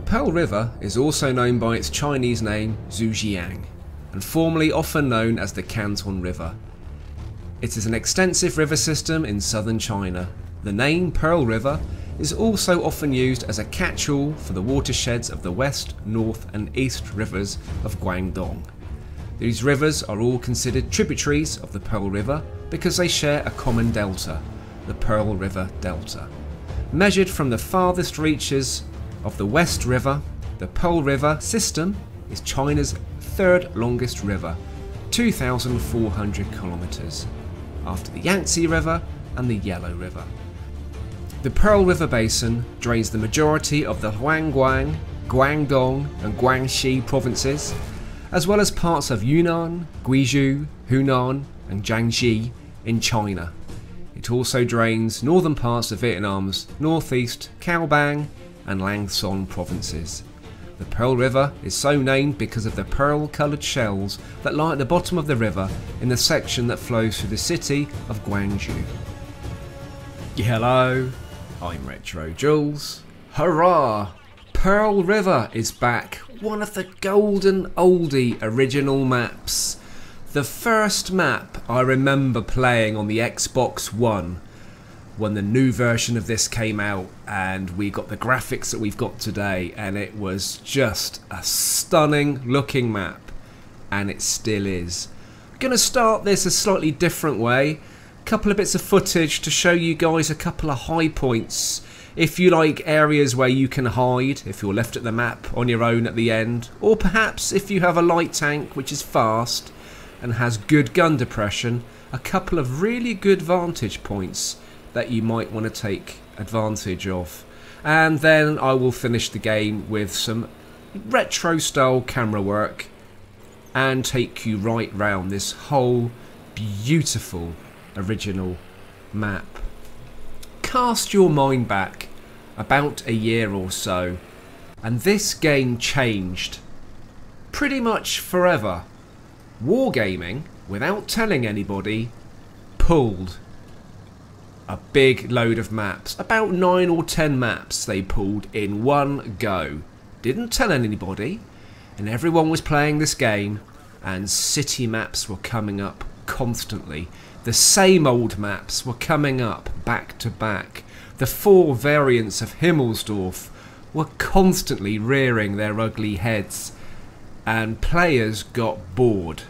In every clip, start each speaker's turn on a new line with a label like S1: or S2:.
S1: Pearl River is also known by its Chinese name Zhujiang, and formerly often known as the Canton River. It is an extensive river system in southern China. The name Pearl River is also often used as a catch-all for the watersheds of the west, north and east rivers of Guangdong. These rivers are all considered tributaries of the Pearl River because they share a common delta, the Pearl River Delta. Measured from the farthest reaches of the West River, the Pearl River system is China's third longest river, 2,400 kilometers, after the Yangtze River and the Yellow River. The Pearl River Basin drains the majority of the Huangguang, Guangdong and Guangxi provinces, as well as parts of Yunnan, Guizhou, Hunan and Jiangxi in China. It also drains northern parts of Vietnam's northeast Cao and Lang Son provinces. The Pearl River is so named because of the pearl-coloured shells that lie at the bottom of the river in the section that flows through the city of Guangzhou. Hello, I'm RetroJules. Hurrah! Pearl River is back, one of the golden oldie original maps. The first map I remember playing on the Xbox One when the new version of this came out and we got the graphics that we've got today, and it was just a stunning looking map, and it still is. I'm going to start this a slightly different way. A couple of bits of footage to show you guys a couple of high points. If you like areas where you can hide, if you're left at the map on your own at the end, or perhaps if you have a light tank which is fast and has good gun depression, a couple of really good vantage points that you might want to take advantage of. And then I will finish the game with some retro style camera work and take you right round this whole beautiful original map. Cast your mind back about a year or so and this game changed pretty much forever. Wargaming, without telling anybody, pulled a big load of maps. About 9 or 10 maps they pulled in one go. Didn't tell anybody, and everyone was playing this game, and city maps were coming up constantly. The same old maps were coming up back to back. The 4 variants of Himmelsdorf were constantly rearing their ugly heads, and players got bored.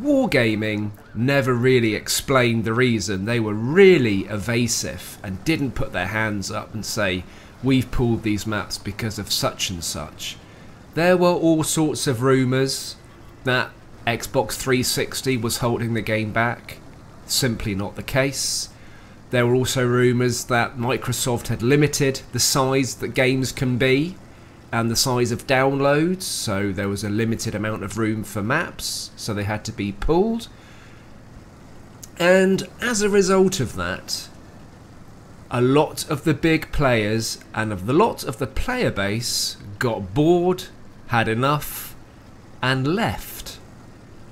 S1: Wargaming never really explained the reason. They were really evasive and didn't put their hands up and say, we've pulled these maps because of such and such. There were all sorts of rumours that Xbox 360 was holding the game back. Simply not the case. There were also rumours that Microsoft had limited the size that games can be and the size of downloads, so there was a limited amount of room for maps, so they had to be pulled. And as a result of that, a lot of the big players and of the lot of the player base got bored, had enough, and left.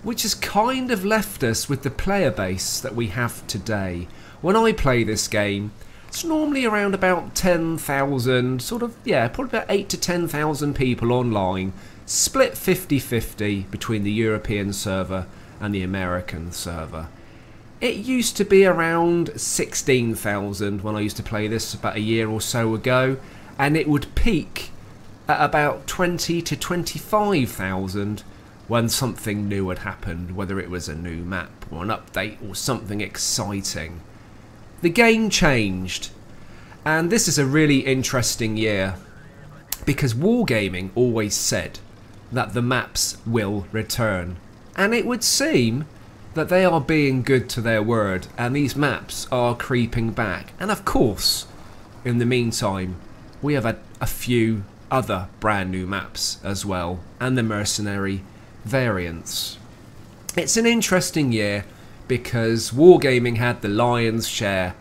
S1: Which has kind of left us with the player base that we have today. When I play this game, it's normally around about 10,000, probably about 8 to 10,000 people online, split 50-50 between the European server and the American server. It used to be around 16,000 when I used to play this about a year or so ago, and it would peak at about 20 to 25,000 when something new had happened, whether it was a new map or an update or something exciting. The game changed, and this is a really interesting year because Wargaming always said that the maps will return, and it would seem that they are being good to their word and these maps are creeping back. And of course, in the meantime, we have a few other brand new maps as well, and the mercenary variants. It's an interesting year because Wargaming had the lion's share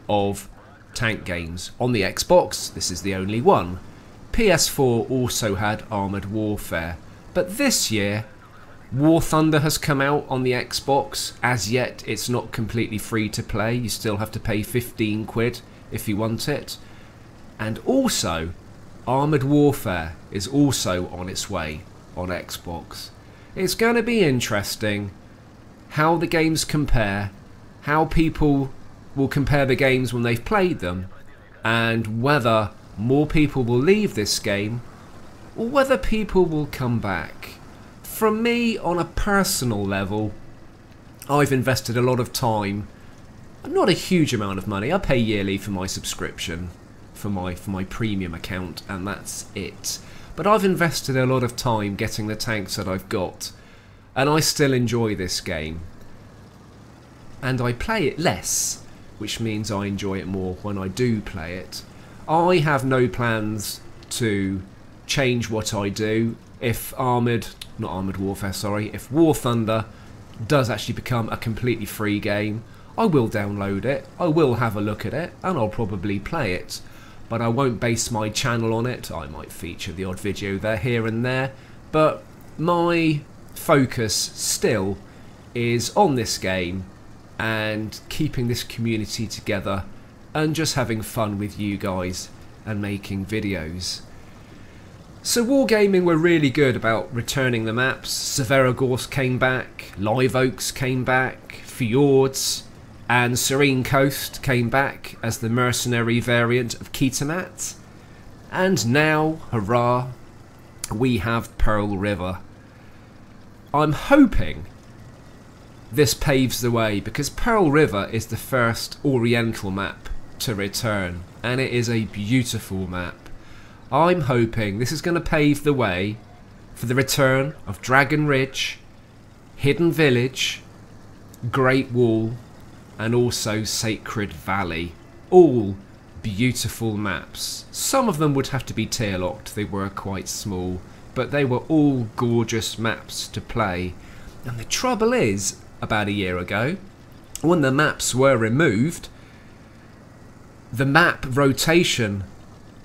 S1: of tank games. On the Xbox, this is the only one. PS4 also had Armoured Warfare, but this year War Thunder has come out on the Xbox. As yet it's not completely free to play, you still have to pay 15 quid if you want it. And also Armoured Warfare is also on its way on Xbox. It's going to be interesting how the games compare, how people will compare the games when they've played them, and whether more people will leave this game or whether people will come back. From me, on a personal level, I've invested a lot of time, not a huge amount of money. I pay yearly for my subscription for my premium account, and that's it. But I've invested a lot of time getting the tanks that I've got, and I still enjoy this game. And I play it less, which means I enjoy it more when I do play it. I have no plans to change what I do. If if War Thunder does actually become a completely free game, I will download it, I will have a look at it, and I'll probably play it. But I won't base my channel on it. I might feature the odd video there, here and there, but my focus still is on this game and keeping this community together and just having fun with you guys and making videos. So Wargaming were really good about returning the maps. Severogorsk came back, Live Oaks came back, Fjords and Serene Coast came back as the mercenary variant of Kitamat. And now, hurrah, we have Pearl River. I'm hoping this paves the way, because Pearl River is the first Oriental map to return, and it is a beautiful map. I'm hoping this is going to pave the way for the return of Dragon Ridge, Hidden Village, Great Wall, and also Sacred Valley. All beautiful maps. Some of them would have to be tier locked, they were quite small, but they were all gorgeous maps to play. And the trouble is, about a year ago, when the maps were removed, the map rotation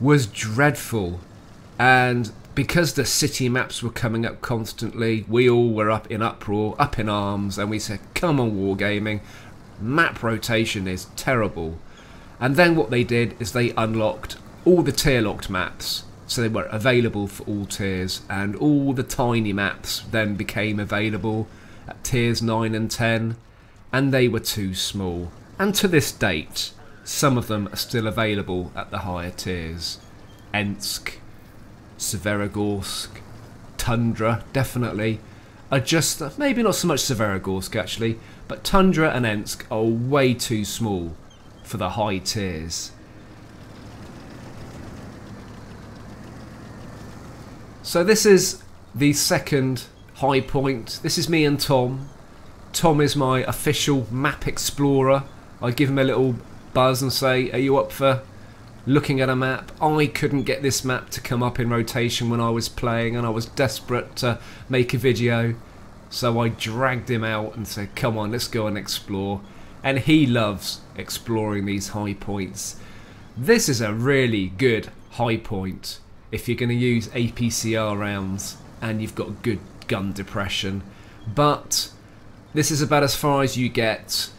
S1: was dreadful, and because the city maps were coming up constantly, we all were up in uproar, up in arms, and we said, come on Wargaming, map rotation is terrible. And then what they did is they unlocked all the tier locked maps, so they were available for all tiers, and all the tiny maps then became available at tiers 9 and 10, and they were too small. And to this date, some of them are still available at the higher tiers. Ensk, Severogorsk, Tundra, definitely, are just, maybe not so much Severogorsk actually, but Tundra and Ensk are way too small for the high tiers. So this is the second high point. This is me and Tom. Tom is my official map explorer. I give him a little buzz and say, are you up for looking at a map? I couldn't get this map to come up in rotation when I was playing, and I was desperate to make a video, so I dragged him out and said, come on, let's go and explore. And he loves exploring these high points. This is a really good high point if you're going to use APCR rounds and you've got good gun depression, but this is about as far as you get,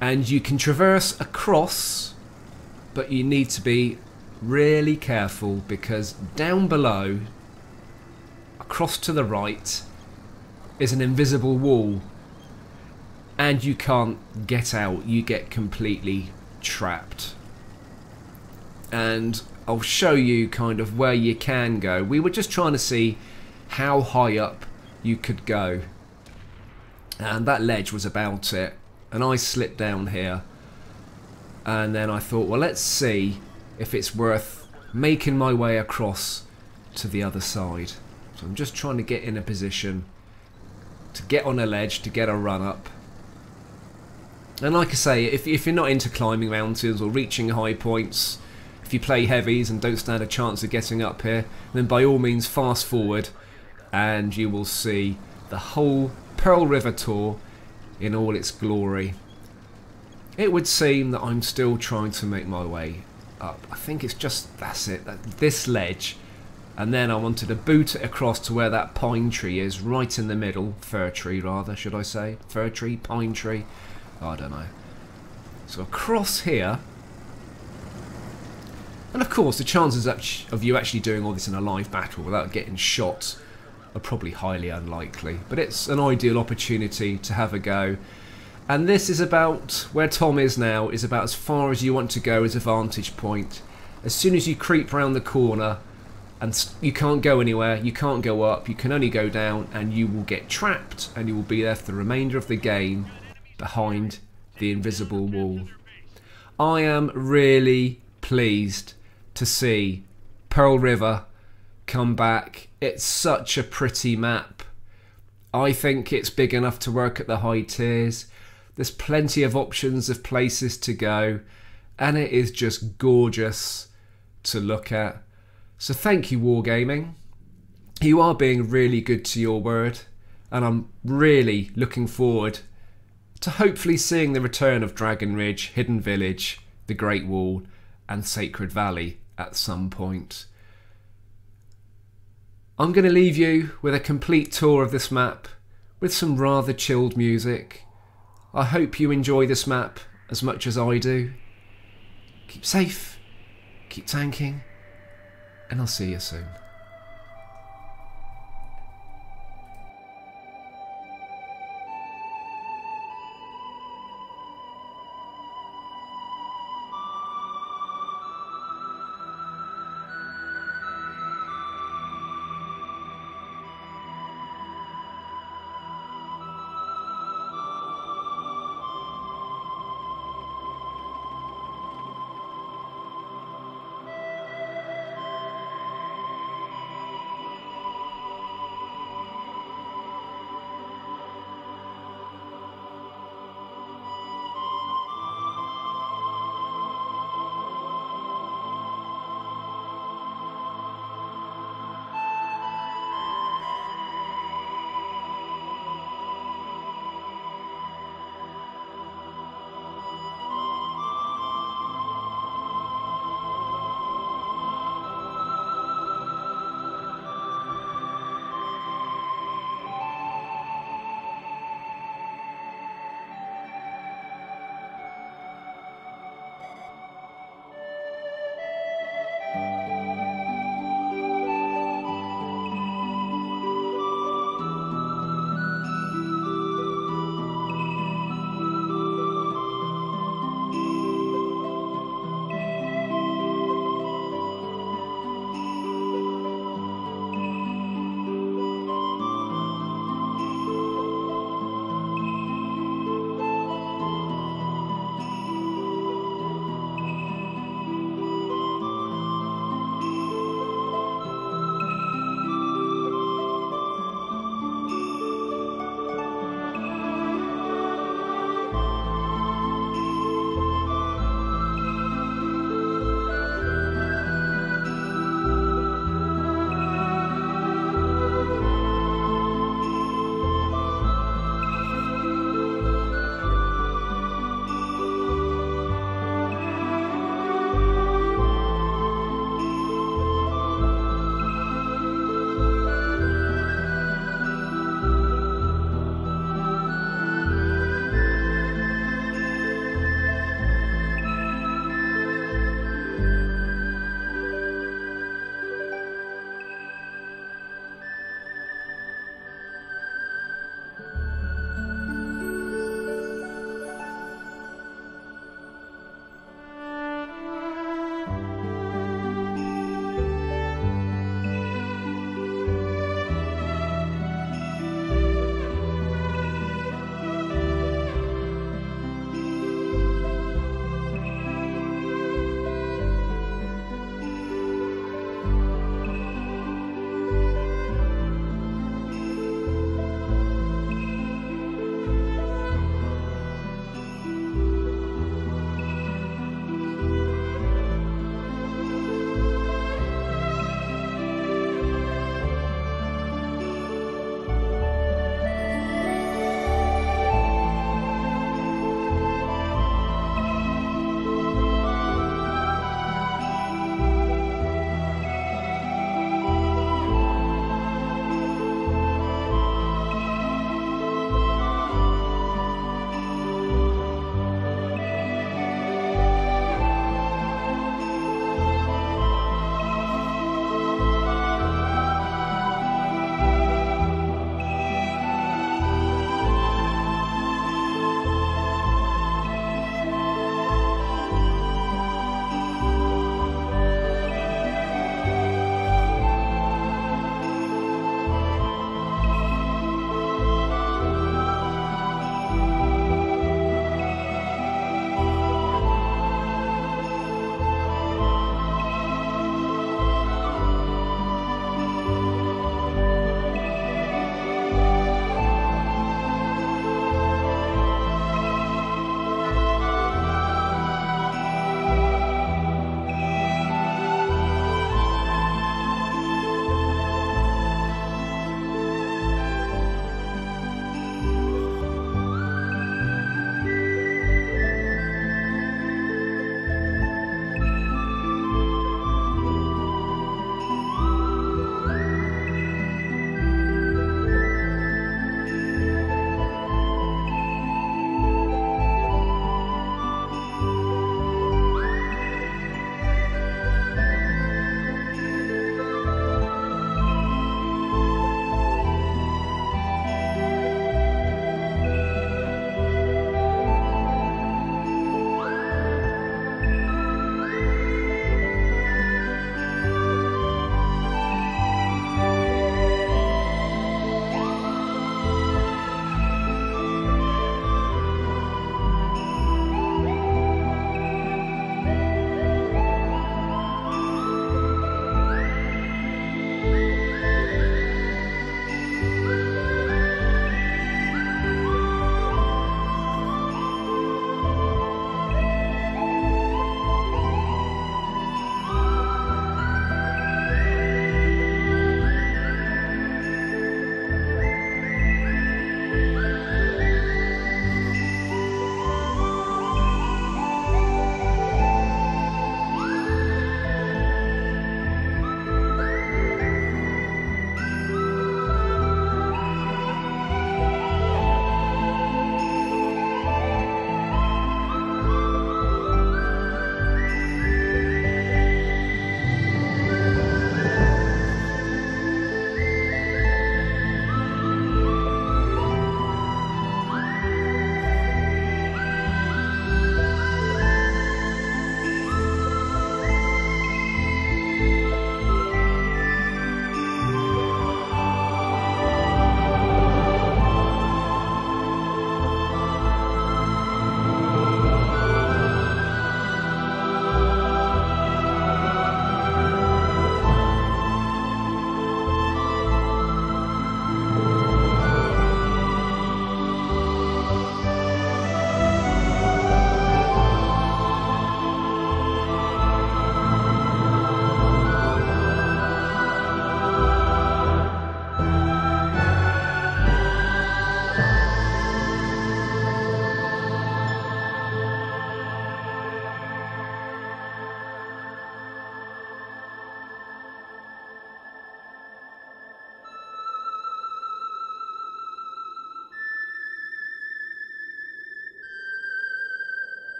S1: and you can traverse across, but you need to be really careful, because down below, across to the right, is an invisible wall, and you can't get out. You get completely trapped. And I'll show you kind of where you can go. We were just trying to see how high up you could go, and that ledge was about it, and I slipped down here, and then I thought, well, let's see if it's worth making my way across to the other side. So I'm just trying to get in a position to get on a ledge, to get a run up. And like I say, if you're not into climbing mountains or reaching high points, if you play heavies and don't stand a chance of getting up here, then by all means fast forward and you will see the whole Pearl River tour in all its glory. It would seem that I'm still trying to make my way up. I think it's just, that's it, this ledge, and then I wanted to boot it across to where that pine tree is, right in the middle. Fir tree rather, should I say? Fir tree, pine tree, I don't know. So across here, And of course, the chances of you actually doing all this in a live battle without getting shot are probably highly unlikely. But it's an ideal opportunity to have a go. And this is about where Tom is now, is about as far as you want to go as a vantage point. As soon as you creep round the corner and you can't go anywhere, you can't go up, you can only go down, and you will get trapped and you will be there for the remainder of the game behind the invisible wall. I am really pleased to see Pearl River come back. It's such a pretty map. I think it's big enough to work at the high tiers. There's plenty of options of places to go, and it is just gorgeous to look at. So thank you, Wargaming. You are being really good to your word, and I'm really looking forward to hopefully seeing the return of Dragon Ridge, Hidden Village, the Great Wall, and Sacred Valley at some point. I'm going to leave you with a complete tour of this map with some rather chilled music. I hope you enjoy this map as much as I do. Keep safe, keep tanking, and I'll see you soon.